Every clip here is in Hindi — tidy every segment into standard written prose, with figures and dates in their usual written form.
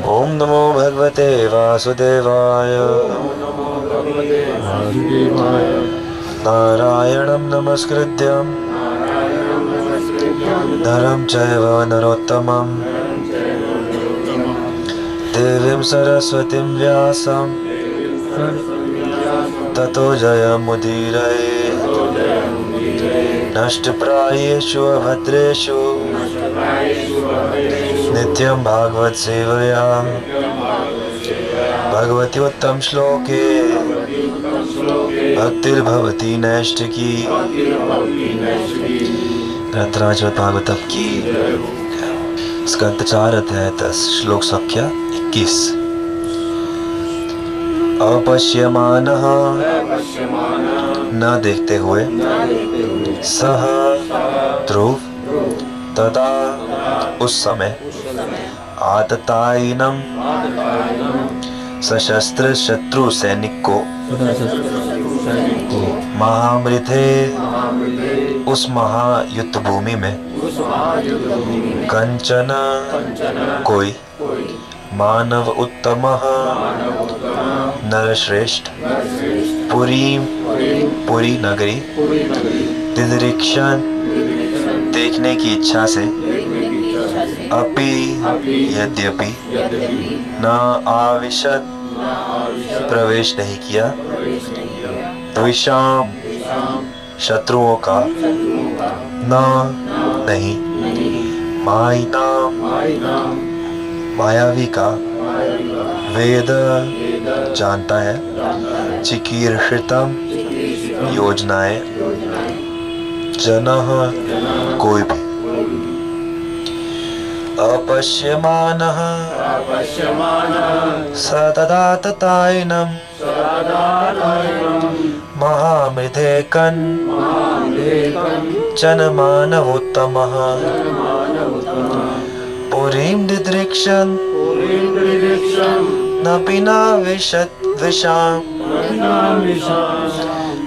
ओम नमो भगवते वासुदेवाय। नारायणं नमस्कृत्यं नरं चैव नरोत्तमं देवीं सरस्वतीं व्यासं ततो जयमुदीरये। नष्टप्रायेषु अभद्रेषु नित्यं भागवत सेवया भगवती उत्तम श्लोके भक्तिर्भवती नैष्ठिकी। ग्रंथराज भागवतम की स्कंद 4 अध्याय 10 श्लोक संख्या 21। अपश्यमानः न देखते हुए सह ध्रुव तदा उस समय आततायिनम सशस्त्र शत्रु सैनिक को महामृथे उस महायुद्ध भूमि में कंचन कोई मानव उत्तमः नरश्रेष्ठ पुरी नगरी दिदृक्षण देखने की इच्छा से अपि यद्यपि न आविशत प्रवेश नहीं किया द्विषाम शत्रुओं का न नहीं मायिनाम मायावी का वेद जानता है चिकीर्षितम योजनाएं जनः कोई भी अपश्यमानः सतदा ततायिनं महामृधे कञ्चन मानवोत्तमः पुरीं दिदृक्षन् नपि नाविशत् द्विषां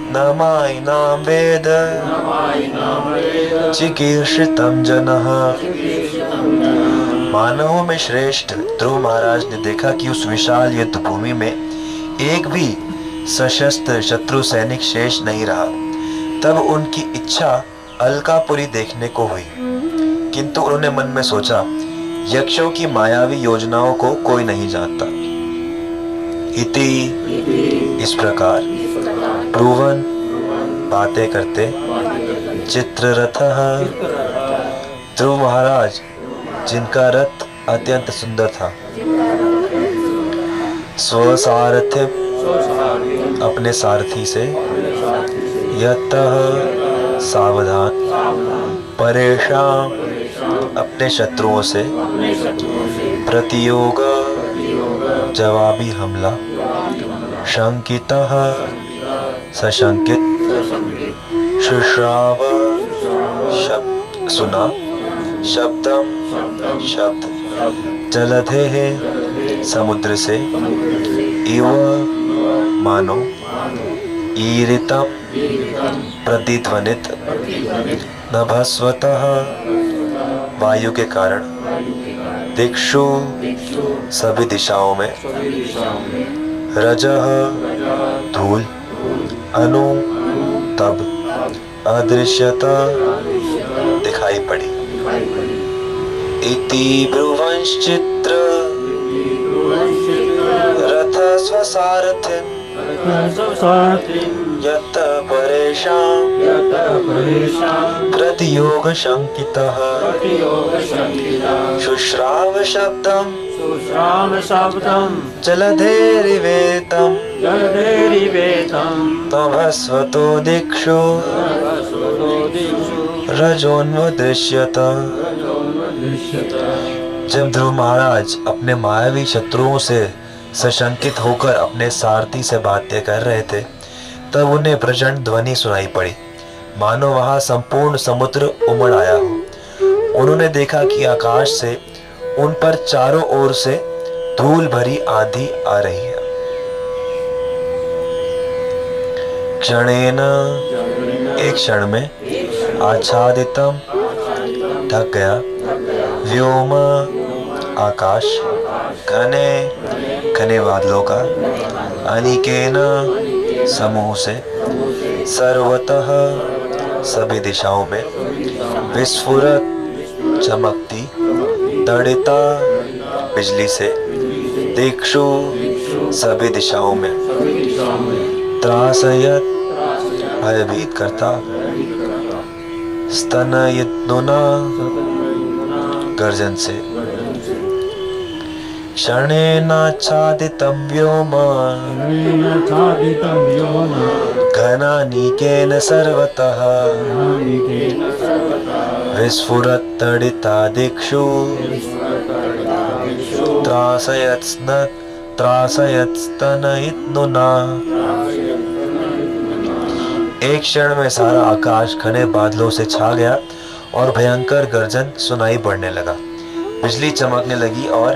न मायिनां वेद चिकीर्षितं जनः। मानवों में श्रेष्ठ ध्रुव महाराज ने देखा कि उस विशाल युद्ध भूमि में एक भी सशस्त्र शत्रु सैनिक शेष नहीं रहा। तब उनकी इच्छा अलकापुरी देखने को हुई, किंतु उन्होंने मन में सोचा यक्षों की मायावी योजनाओं को कोई नहीं जानता। इति इस प्रकार ब्रुवन् बातें करते चित्ररथः ध्रुव महाराज जिनका रथ अत्यंत सुंदर था स्वसारथ्य अपने सारथी से यतः सावधान परेशान अपने शत्रुओं से प्रतियोग जवाबी हमला शंकितः सशंकित शुश्राव शब्द सुना शब्दम शब्द जलधेः समुद्र से इव मानो ईरितम प्रतिध्वनित नभस्वतः वायु के कारण दिक्षु सभी दिशाओं में रजः धूल अनु तब अदृश्यता दिखाई पड़ी। इति ब्रुवंश्चित्र रथ स्वसारथिं यत परेशां प्रतियोग शंकितः शुश्राव शब्दं जलधेरिवेतं तमस्वतो दिक्षु रजोन्वदृश्यत। जब ध्रुव महाराज अपने मायावी शत्रुओं से सशंकित होकर अपने सारथी से बातें कर रहे थे, तब उन्हें प्रचंड ध्वनि सुनाई पड़ी, मानो वहां संपूर्ण समुद्र उमड़ आया हो। उन्होंने देखा कि आकाश से उन पर चारों ओर से धूल भरी आंधी आ रही है। क्षणेन एक क्षण में आच्छादितम ढक गया व्योम आकाश घने घने बादलों का अनिकेन समूह से सर्वतः सभी दिशाओं में विस्फुरत चमकती तड़िता बिजली से दिक्षु सभी दिशाओं में त्रासयत भयभीत करता स्तनयितुना गर्जन से क्षणेनाच्छादितं व्योम घनानिकेन सर्वतः विस्फुरत तड़िता दिक्षु त्रासयत स्तनयितुना। एक क्षण में सारा आकाश घने बादलों से छा गया और भयंकर गर्जन सुनाई पड़ने लगा। बिजली चमकने लगी और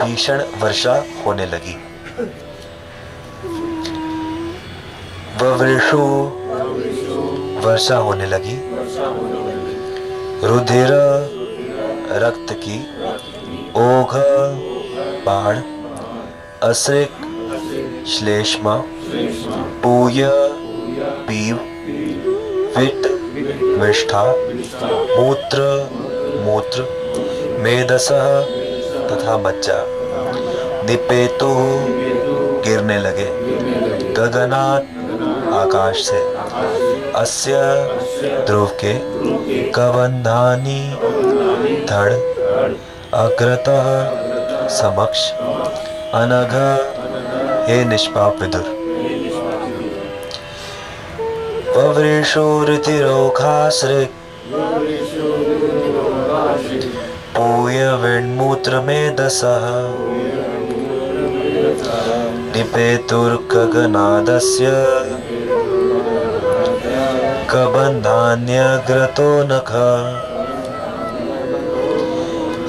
भीषण वर्षा होने लगी। ववृषु वर्षा होने लगी। रुधिर रक्त की, ओघ बाढ़, असृक श्लेष्मा, पूय पीव, विट विष्ठा, मूत्र मूत्र, मेदसः तथा मज्जा निपेतु गिरने लगे। गगनात आकाश से, अस्य ध्रुव के, कबंधानी धड़, अग्रतः समक्ष, अनघ हे निष्पाप विदुर। ववृषो रुधिरोघासृक् पूय विण्मूत्र मेदसः निपेतुर्गगनादस्य कबंधान्यग्रतो नख।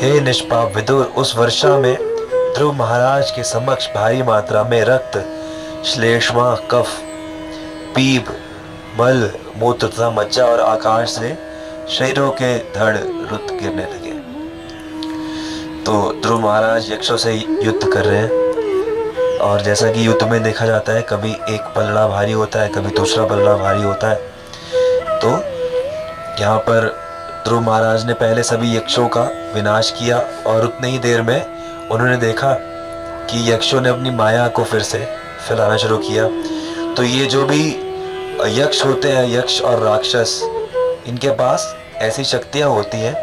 हे निष्पाप विदुर, उस वर्षा में ध्रुव महाराज के समक्ष भारी मात्रा में रक्त, श्लेष्मा, कफ, पीप, मल, मूत्र तथा मज्जा और आकाश से शरीरों के धड़ रुत गिरने लगे। तो ध्रुव महाराज यक्षों से युद्ध कर रहे हैं और जैसा कि युद्ध में देखा जाता है, कभी एक पलड़ा भारी होता है, कभी दूसरा पलड़ा भारी होता है। तो यहाँ पर ध्रुव महाराज ने पहले सभी यक्षों का विनाश किया और उतनी ही देर में उन्होंने देखा कि यक्षों ने अपनी माया को फिर से फैलाना शुरू किया। तो ये जो भी यक्ष होते हैं, यक्ष और राक्षस, इनके पास ऐसी शक्तियां होती हैं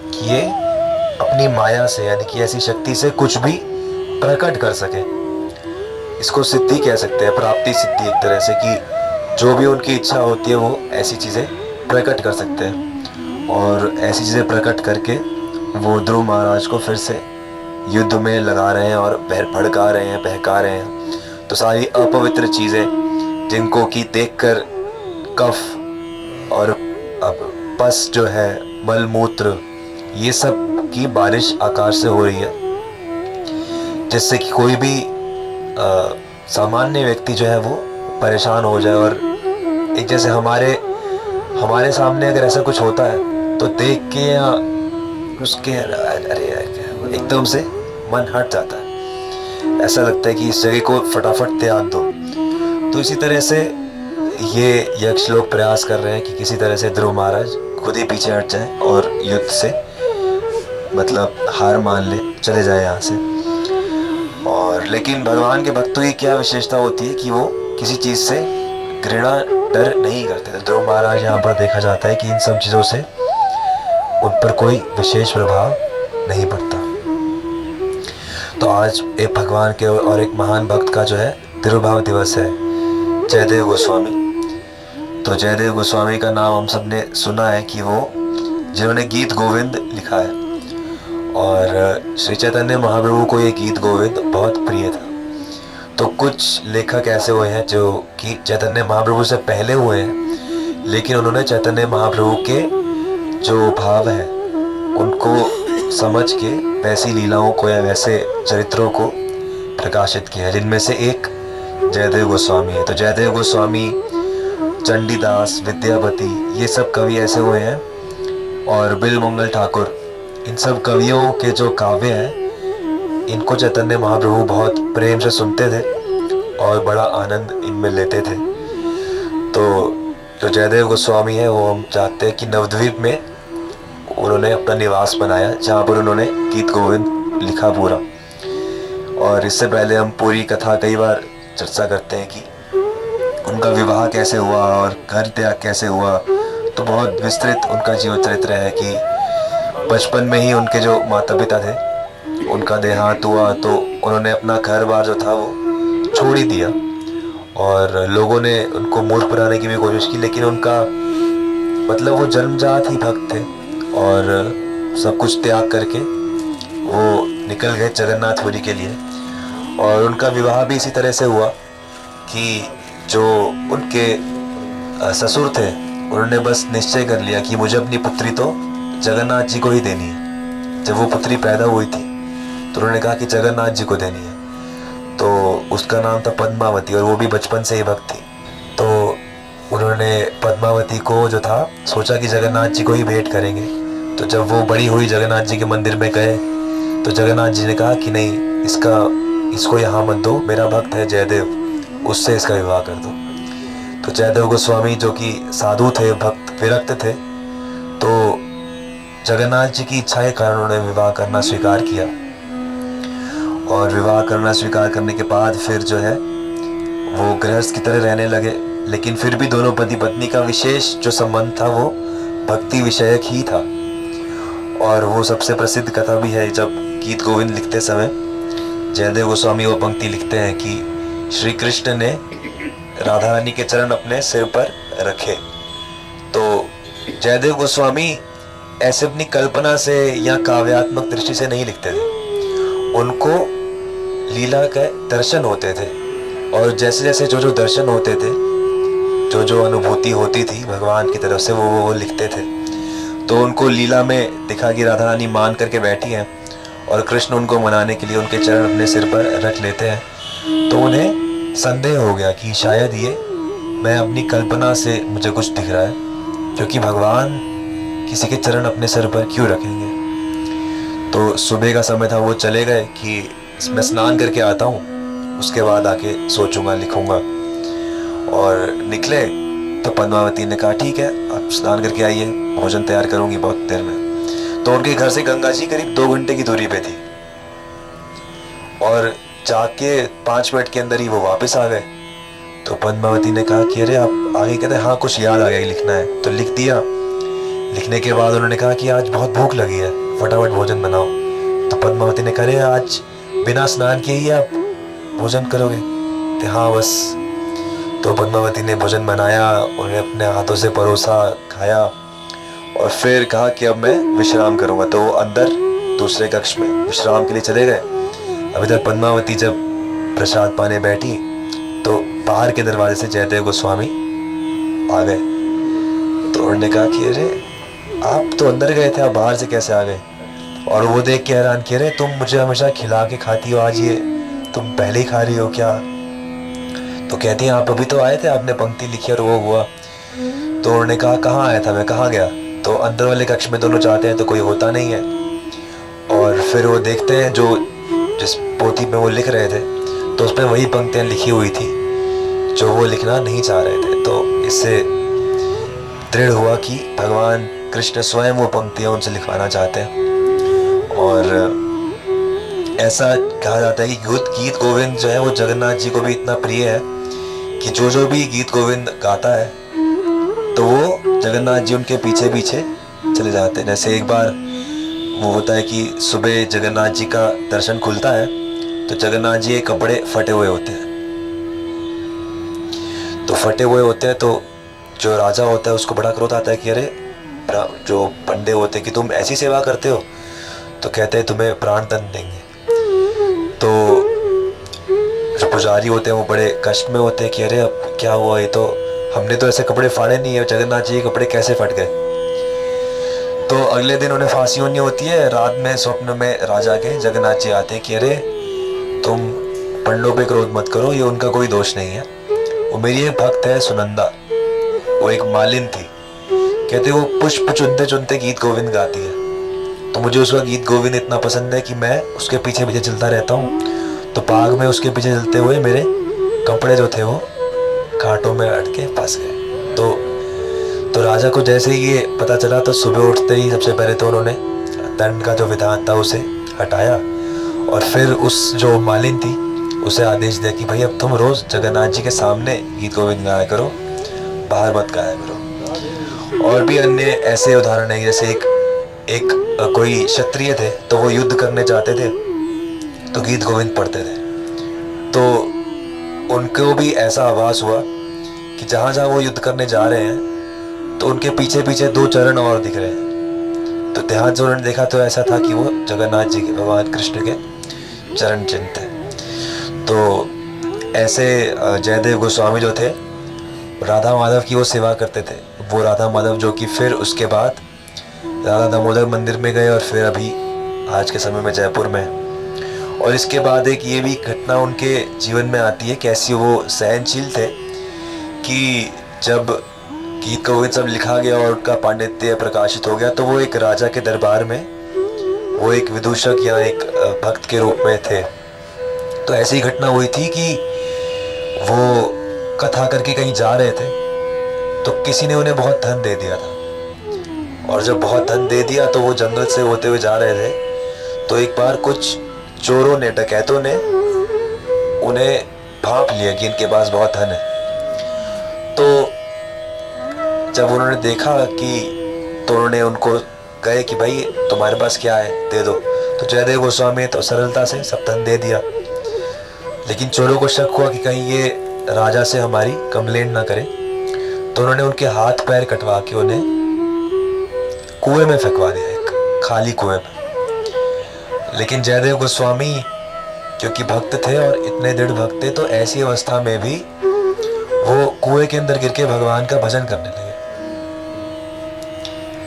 कि ये अपनी माया से, यानी कि ऐसी शक्ति से कुछ भी प्रकट कर सके। इसको सिद्धि कह सकते हैं, प्राप्ति सिद्धि एक तरह से, कि जो भी उनकी इच्छा होती है वो ऐसी चीज़ें प्रकट कर सकते हैं। और ऐसी चीज़ें प्रकट करके वो ध्रुव महाराज को फिर से युद्ध में लगा रहे हैं और भड़का रहे हैं, बहका रहे हैं। तो सारी अपवित्र चीज़ें जिनको कि देखकर कफ और अब पस जो है, मल मूत्र, ये सब की बारिश आकाश से हो रही है, जिससे कि कोई भी सामान्य व्यक्ति जो है वो परेशान हो जाए। और एक जैसे हमारे सामने अगर ऐसा कुछ होता है तो देख के या उसके अरे एकदम से मन हट जाता है, ऐसा लगता है कि इस जगह को फटाफट त्याग दो। तो इसी तरह से ये यक्ष लोग प्रयास कर रहे हैं कि किसी तरह से ध्रुव महाराज खुद ही पीछे हट जाए और युद्ध से मतलब हार मान ले, चले जाए यहाँ से। और लेकिन भगवान के भक्तों की क्या विशेषता होती है कि वो किसी चीज़ से घृणा, डर नहीं करते। तो ध्रुव महाराज यहाँ पर देखा जाता है कि इन सब चीज़ों से उन पर कोई विशेष प्रभाव नहीं पड़ता। तो आज एक भगवान के और एक महान भक्त का जो है तिरुभाव दिवस है, जयदेव गोस्वामी। तो जयदेव गोस्वामी का नाम हम सब ने सुना है कि वो जिन्होंने गीत गोविंद लिखा है और श्री चैतन्य महाप्रभु को ये गीत गोविंद बहुत प्रिय था। तो कुछ लेखक ऐसे हुए हैं जो कि चैतन्य महाप्रभु से पहले हुए हैं, लेकिन उन्होंने चैतन्य महाप्रभु के जो भाव है उनको समझ के वैसी लीलाओं को या वैसे चरित्रों को प्रकाशित किया है, जिनमें से एक जयदेव गोस्वामी है। तो जयदेव गोस्वामी, चंडीदास, विद्यापति, ये सब कवि ऐसे हुए हैं। और बिलमंगल ठाकुर, इन सब कवियों के जो काव्य हैं इनको चैतन्य महाप्रभु बहुत प्रेम से सुनते थे और बड़ा आनंद इनमें लेते थे। तो जो जयदेव गोस्वामी है वो हम चाहते हैं कि नवद्वीप में उन्होंने अपना निवास बनाया, जहाँ पर उन्होंने गीत गोविंद लिखा पूरा। और इससे पहले हम पूरी कथा कई बार चर्चा करते हैं कि उनका विवाह कैसे हुआ और घर त्याग कैसे हुआ। तो बहुत विस्तृत उनका जीवन चरित्र है कि बचपन में ही उनके जो माता पिता थे उनका देहांत हुआ, तो उन्होंने अपना घर बार जो था वो छोड़ ही दिया। और लोगों ने उनको मूर्ख बनाने की भी कोशिश की, लेकिन उनका मतलब वो जन्मजात ही भक्त थे और सब कुछ त्याग करके वो निकल गए जगन्नाथपुरी के लिए। और उनका विवाह भी इसी तरह से हुआ कि जो उनके ससुर थे उन्होंने बस निश्चय कर लिया कि मुझे अपनी पुत्री तो जगन्नाथ जी को ही देनी है। जब वो पुत्री पैदा हुई थी तो उन्होंने कहा कि जगन्नाथ जी को देनी है। तो उसका नाम था पद्मावती और वो भी बचपन से ही भक्त थी। तो उन्होंने पद्मावती को जो था सोचा कि जगन्नाथ जी को ही भेंट करेंगे। तो जब वो बड़ी हुई जगन्नाथ जी के मंदिर में गए तो जगन्नाथ जी ने कहा कि नहीं, इसको यहाँ मत दो, मेरा भक्त है जयदेव, उससे इसका विवाह कर दो। तो जयदेव गोस्वामी जो कि साधु थे, भक्त विरक्त थे, तो जगन्नाथ जी की इच्छा के कारण उन्होंने विवाह करना स्वीकार किया। और विवाह करना स्वीकार करने के बाद फिर जो है वो गृहस्थ की तरह रहने लगे, लेकिन फिर भी दोनों पति पत्नी का विशेष जो संबंध था वो भक्ति विषयक ही था। और वो सबसे प्रसिद्ध कथा भी है, जब गीत गोविंद लिखते समय जयदेव गोस्वामी वो पंक्ति लिखते हैं कि श्री कृष्ण ने राधा रानी के चरण अपने सिर पर रखे। तो जयदेव गोस्वामी ऐसे अपनी कल्पना से या काव्यात्मक दृष्टि से नहीं लिखते थे, उनको लीला के दर्शन होते थे। और जैसे जैसे जो दर्शन होते थे, जो अनुभूति होती थी भगवान की तरफ से, वो लिखते थे। तो उनको लीला में दिखा कि राधा रानी मान करके बैठी हैं और कृष्ण उनको मनाने के लिए उनके चरण अपने सिर पर रख लेते हैं। तो उन्हें संदेह हो गया कि शायद ये मैं अपनी कल्पना से मुझे कुछ दिख रहा है, क्योंकि भगवान किसी के चरण अपने सिर पर क्यों रखेंगे। तो सुबह का समय था, वो चले गए कि मैं स्नान करके आता हूँ, उसके बाद आके सोचूंगा, लिखूंगा। और निकले तो पद्मावती ने कहा ठीक है, आप स्नान करके आइए, भोजन तैयार करूंगी बहुत देर में। तो उनके घर से गंगा जी करीब 2 घंटे की दूरी पे थी और जाके 5 मिनट के अंदर ही वो वापस आ गए। तो पद्मावती ने कहा कि अरे आप आगे, कहते हाँ कुछ याद आ गया, लिखना है। तो लिख दिया। लिखने के बाद उन्होंने कहा कि आज बहुत भूख लगी है, फटाफट भोजन बनाओ। तो पद्मावती ने कहा अरे आज बिना स्नान किए ही आप भोजन करोगे? तो हाँ बस। तो पद्मावती ने भोजन बनाया, उन्हें अपने हाथों से परोसा, खाया और फिर कहा कि अब मैं विश्राम करूंगा। तो वो अंदर दूसरे कक्ष में विश्राम के लिए चले गए। अब इधर पद्मावती जब प्रसाद पाने बैठी तो बाहर के दरवाजे से जयदेव गोस्वामी आ गए। तो उन्होंने कहा कि अरे आप तो अंदर गए थे, आप बाहर से कैसे आ गए? और वो देख के हैरान कि अरे तुम मुझे हमेशा खिला के खाती हो, आज ये तुम पहले ही खा रही हो क्या? तो कहती हैं आप अभी तो आए थे, आपने पंक्ति लिखी और वो हुआ। तो उन्होंने कहा कहाँ आया था मैं, कहाँ गया? तो अंदर वाले कक्ष में दोनों जाते हैं तो कोई होता नहीं है। और फिर वो देखते हैं जो जिस पोथी में वो लिख रहे थे तो उसमें वही पंक्तियाँ लिखी हुई थी जो वो लिखना नहीं चाह रहे थे। तो इससे दृढ़ हुआ कि भगवान कृष्ण स्वयं वो पंक्तियाँ उनसे लिखवाना चाहते हैं। और ऐसा कहा जाता है कि गीत गोविंद जो है वो जगन्नाथ जी को भी इतना प्रिय है कि जो भी गीत गोविंद गाता है तो वो जगन्नाथ जी उनके पीछे पीछे चले जाते हैं। जैसे एक बार वो होता है कि सुबह जगन्नाथ जी का दर्शन खुलता है तो जगन्नाथ जी के कपड़े फटे हुए होते हैं। तो फटे हुए होते हैं तो जो राजा होता है उसको बड़ा क्रोध आता है कि अरे जो पंडे होते हैं कि तुम ऐसी सेवा करते हो। तो कहते हैं तुम्हें प्राण दंड देंगे। तो जो पुजारी होते हैं वो बड़े कष्ट में होते हैं कि अरे अब क्या हुआ, ये तो हमने तो ऐसे कपड़े फाड़े नहीं है, जगन्नाथ जी के कपड़े कैसे फट गए। तो अगले दिन उन्हें फांसी होनी होती है। रात में स्वप्न में राजा के जगन्नाथ जी आते हैं कि अरे तुम पंडों पे क्रोध मत करो, ये उनका कोई दोष नहीं है, वो मेरी एक भक्त है सुनंदा, वो एक मालिन थी, कहते वो पुष्प चुनते चुनते गीत गोविंद गाती है। तो मुझे उसका गीत गोविंद इतना पसंद है कि मैं उसके पीछे पीछे चलता रहता हूँ। तो बाग में उसके पीछे चलते हुए मेरे कपड़े जो थे वो कांटों में अटके के फंस गए। तो राजा को जैसे ही ये पता चला तो सुबह उठते ही सबसे पहले तो उन्होंने दंड का जो विधान था उसे हटाया और फिर उस जो मालिन थी उसे आदेश दिया कि भाई अब तुम रोज जगन्नाथ जी के सामने गीत गोविंद गाया करो, बाहर मत गाया करो। और भी अन्य ऐसे उदाहरण है, जैसे एक कोई क्षत्रिय थे तो वो युद्ध करने जाते थे तो गीत गोविंद पढ़ते थे। तो उनको भी ऐसा आभास हुआ कि जहाँ जहाँ वो युद्ध करने जा रहे हैं तो उनके पीछे पीछे 2 चरण और दिख रहे हैं। तो ध्यान से उन्होंने देखा तो ऐसा था कि वो जगन्नाथ जी के, भगवान कृष्ण के चरण चिन्ह थे। तो ऐसे जयदेव गोस्वामी जो थे राधा माधव की वो सेवा करते थे। वो राधा माधव जो कि फिर उसके बाद राधा दामोदर मंदिर में गए और फिर अभी आज के समय में जयपुर में। और इसके बाद एक ये भी घटना उनके जीवन में आती है, कैसी वो सहनशील थे कि जब गीत गोविंद सब लिखा गया और उनका पांडित्य प्रकाशित हो गया तो वो एक राजा के दरबार में वो एक विदूषक या एक भक्त के रूप में थे। तो ऐसी घटना हुई थी कि वो कथा करके कहीं जा रहे थे तो किसी ने उन्हें बहुत धन दे दिया था। और जब बहुत धन दे दिया तो वो जंगल से होते हुए जा रहे थे तो एक बार कुछ चोरों ने, डकैतों ने उन्हें भांप लिया कि इनके पास बहुत धन है। तो जब उन्होंने देखा कि, तो उन्होंने उनको कहे कि भाई तुम्हारे पास क्या है, दे दो। तो जयदेव गोस्वामी तो सरलता से सब धन दे दिया। लेकिन चोरों को शक हुआ कि कहीं ये राजा से हमारी कंप्लेंट ना करे, तो उन्होंने उनके हाथ पैर कटवा के उन्हें कुएं में फेंकवा दिया, एक खाली कुएं में। लेकिन जयदेव गोस्वामी क्योंकि भक्त थे और इतने दृढ़ भक्त थे तो ऐसी अवस्था में भी वो कुएं के अंदर गिर के भगवान का भजन करने लगे।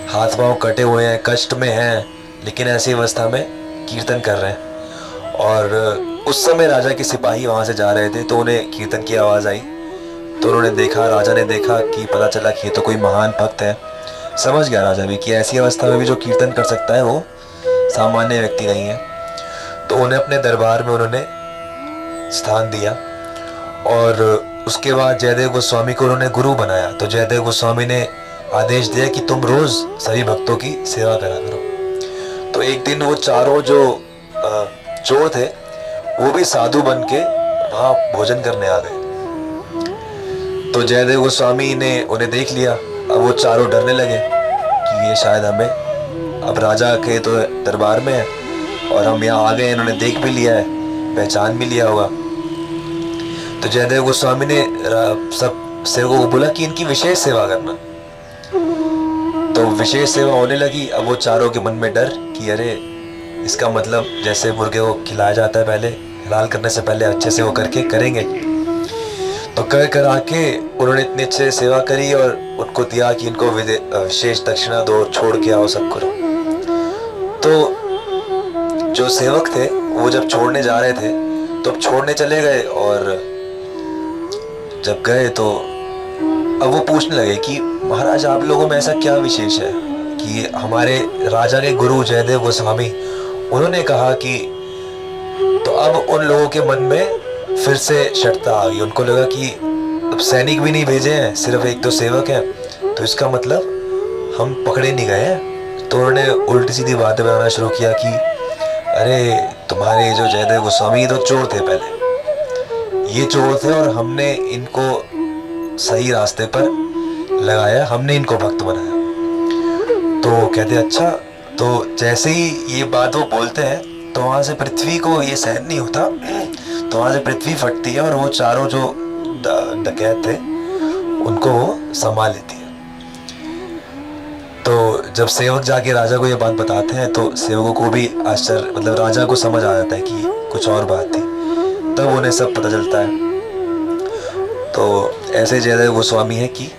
हाथ पांव कटे हुए हैं, कष्ट में हैं, लेकिन ऐसी अवस्था में कीर्तन कर रहे हैं। और उस समय राजा के सिपाही वहां से जा रहे थे तो उन्हें कीर्तन की आवाज आई। तो उन्होंने देखा, राजा ने देखा कि पता चला कि ये तो कोई महान भक्त है। समझ गया राजा भी कि ऐसी अवस्था में भी जो कीर्तन कर सकता है वो सामान्य व्यक्ति नहीं है। तो उन्हें अपने दरबार में उन्होंने स्थान दिया और उसके बाद जयदेव गोस्वामी को उन्होंने गुरु बनाया। तो जयदेव गोस्वामी ने आदेश दिया कि तुम रोज सभी भक्तों की सेवा करा करो। तो एक दिन वो चारों जो चोर थे वो भी साधु बन के वहाँ भोजन करने आ गए। तो जयदेव गोस्वामी ने उन्हें देख लिया। अब वो चारों डरने लगे कि ये शायद हमें, अब राजा के तो दरबार में है और हम यहाँ आ गए, इन्होंने देख भी लिया है, पहचान भी लिया होगा। तो जयदेव गोस्वामी ने सब सेवकों को बोला कि इनकी विशेष सेवा करना। तो विशेष सेवा होने लगी। अब वो चारों के मन में डर कि अरे इसका मतलब जैसे मुर्गे को खिलाया जाता है, पहले हलाल करने से पहले अच्छे से वो करके करेंगे। तो कर आके उन्होंने इतनी अच्छे सेवा करी और उनको दिया कि इनको विशेष दक्षिणा दो, छोड़ के आओ सब करो। तो जो सेवक थे वो जब छोड़ने जा रहे थे तो अब छोड़ने चले गए और जब गए तो अब वो पूछने लगे कि महाराज आप लोगों में ऐसा क्या विशेष है कि हमारे राजा के गुरु जयदेव गोस्वामी उन्होंने कहा कि, तो अब उन लोगों के मन में फिर से शर्ता आ गई। उनको लगा कि अब सैनिक भी नहीं भेजे हैं, सिर्फ एक तो सेवक हैं, तो इसका मतलब हम पकड़े नहीं गए हैं। तो उन्होंने उल्टी सीधी बातें बनाना शुरू किया कि अरे तुम्हारे जो जयदेव गोस्वामी तो चोर थे, पहले ये चोर थे और हमने इनको सही रास्ते पर लगाया, हमने इनको भक्त बनाया। तो कहते अच्छा। तो जैसे ही ये बात वो बोलते हैं तो वहां से पृथ्वी को ये सहन नहीं होता, तो वहां से पृथ्वी फटती है और वो चारों जो डकैत थे उनको वो संभाल लेती है। तो जब सेवक जाके राजा को ये बात बताते हैं तो सेवकों को भी आश्चर्य, मतलब राजा को समझ आ जाता है कि कुछ और बात थी, तब उन्हें सब पता चलता है। तो ऐसे जयदेव गोस्वामी है कि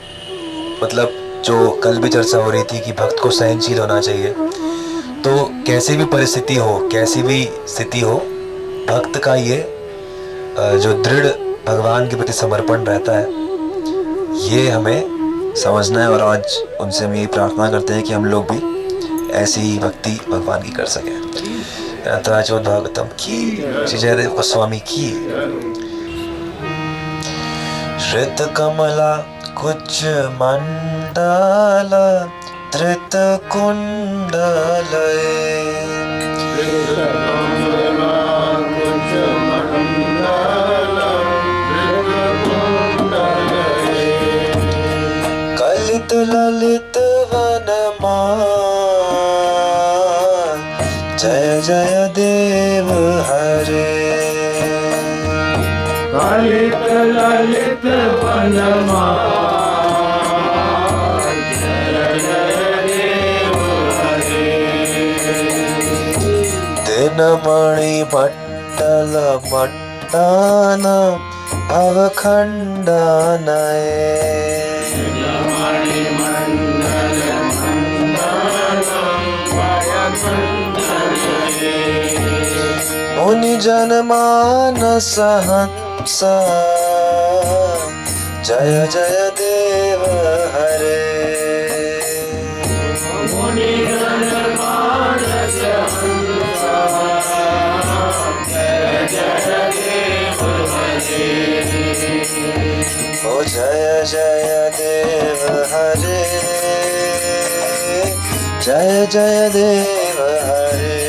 मतलब जो कल भी चर्चा हो रही थी कि भक्त को सहनशील होना चाहिए। तो कैसी भी परिस्थिति हो, कैसी भी स्थिति हो, भक्त का ये जो दृढ़ भगवान के प्रति समर्पण रहता है ये हमें समझना है। और आज उनसे हम यही प्रार्थना करते हैं कि हम लोग भी ऐसी भक्ति भगवान की कर सके। अथर्ववेद भागवतम की, श्री जयदेव गोस्वामी की। श्रित कमला कुच मंडला धृत कुंडलय, कलित ललित वनमाल, जय जय देव हरे। कलित ललित वनमाल, जय जय देव हरे। दिनमणि मट्टल मट्टान अवखंडनय, दिनमणि मंडल मंडन अवखंडनय। मुनि जन मानस हंस, जय जय देव हरे। मुनि जन मानस हंस, जय जय देव हरे। ओ जय जय देव हरे, जय जय देव हरे।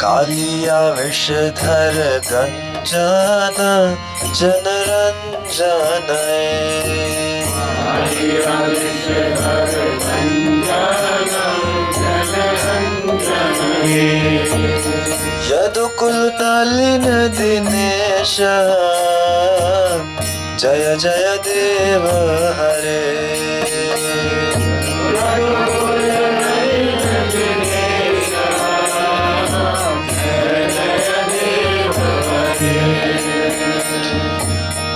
कालिया विषधर गंजन जनरंजनय, यदुकुल नलिन दिनेश, जय जय देव हरे।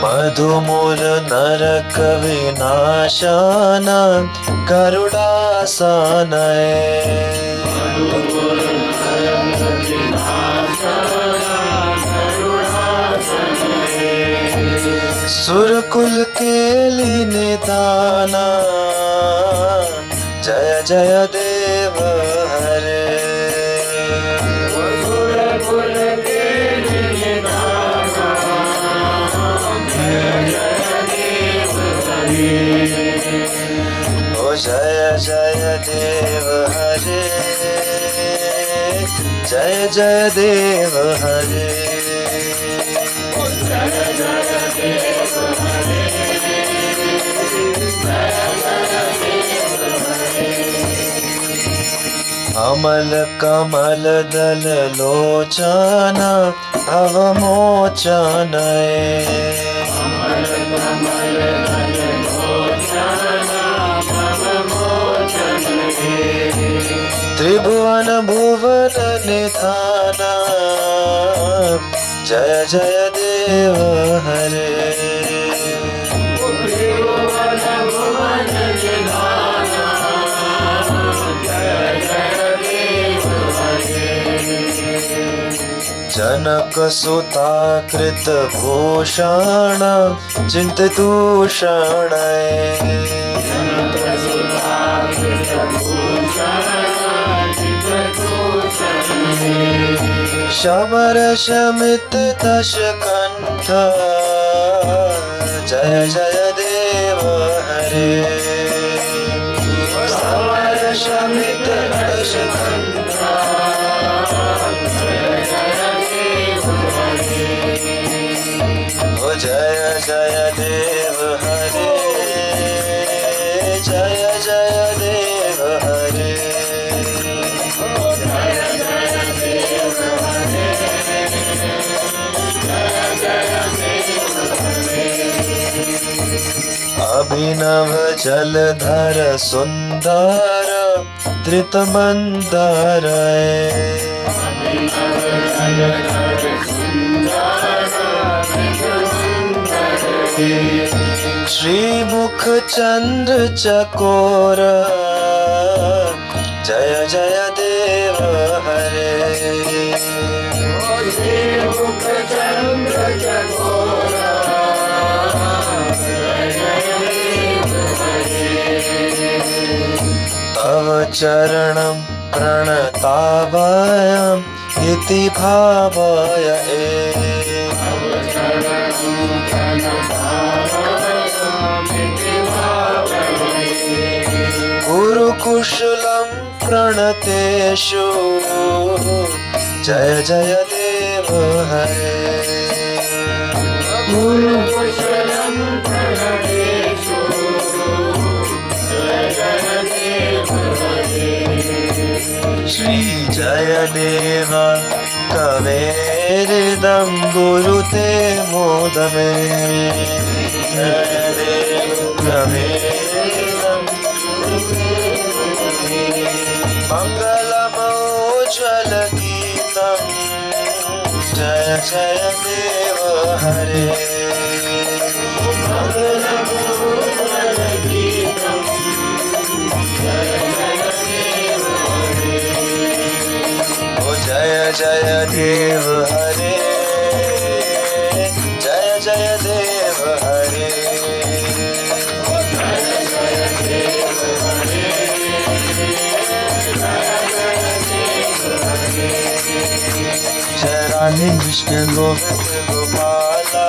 मधुमूल नरक विनाशन गरुड़ासनय, सुरकुल केली निदान, जय जय देव हरे। ओ जय जय देव हरे, जय जय देव हरे। अमल कमल दल लोचन अवमोचनय, त्रिभुवन भुवन निधान, जय जय देव हरे। जनक सुता कृत भूषण चिंतितूषणय, शबर शमित दश कंठ, जय जय देव हरे। शबर शमित दश कंठ, ओ जय जय देव हरे, जय जय देव हरे। अभिनव जलधर सुंदर धृत मंदरय, श्रीमुख चंद्र चकोर, जय जय देव हरे। मुख चंद्र चकोरा तव चरणं प्रणतावयम् इति भावय गुरुकुशलं प्रणतेषु जय जय देव हरे गुरुकुशलं प्रणतेषु जय जय देव हरे श्री जय देव कवेरिदं गुरुते मोदमे जय देव कवेरिदं मङ्गलमोज्ज्वलगीतं जय जय देव हरे ओ जय जय देव हरे जय जय देव हरे जय राधे कृष्ण गोविंद गोपाला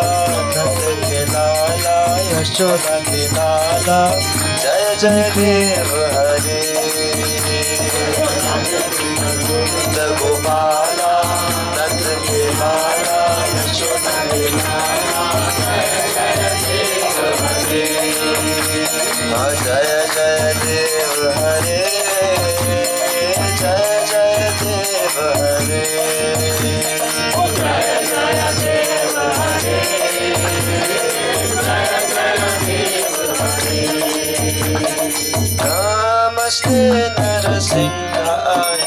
नंद के लाला यशोदा के लाला जय जय देव हरे गोविंद गोपाला नंद के लाला यशोदा के लाला जय जय देव हरे जय जय देव हरे जय जय देव हरे नमस्ते नरसिंहाय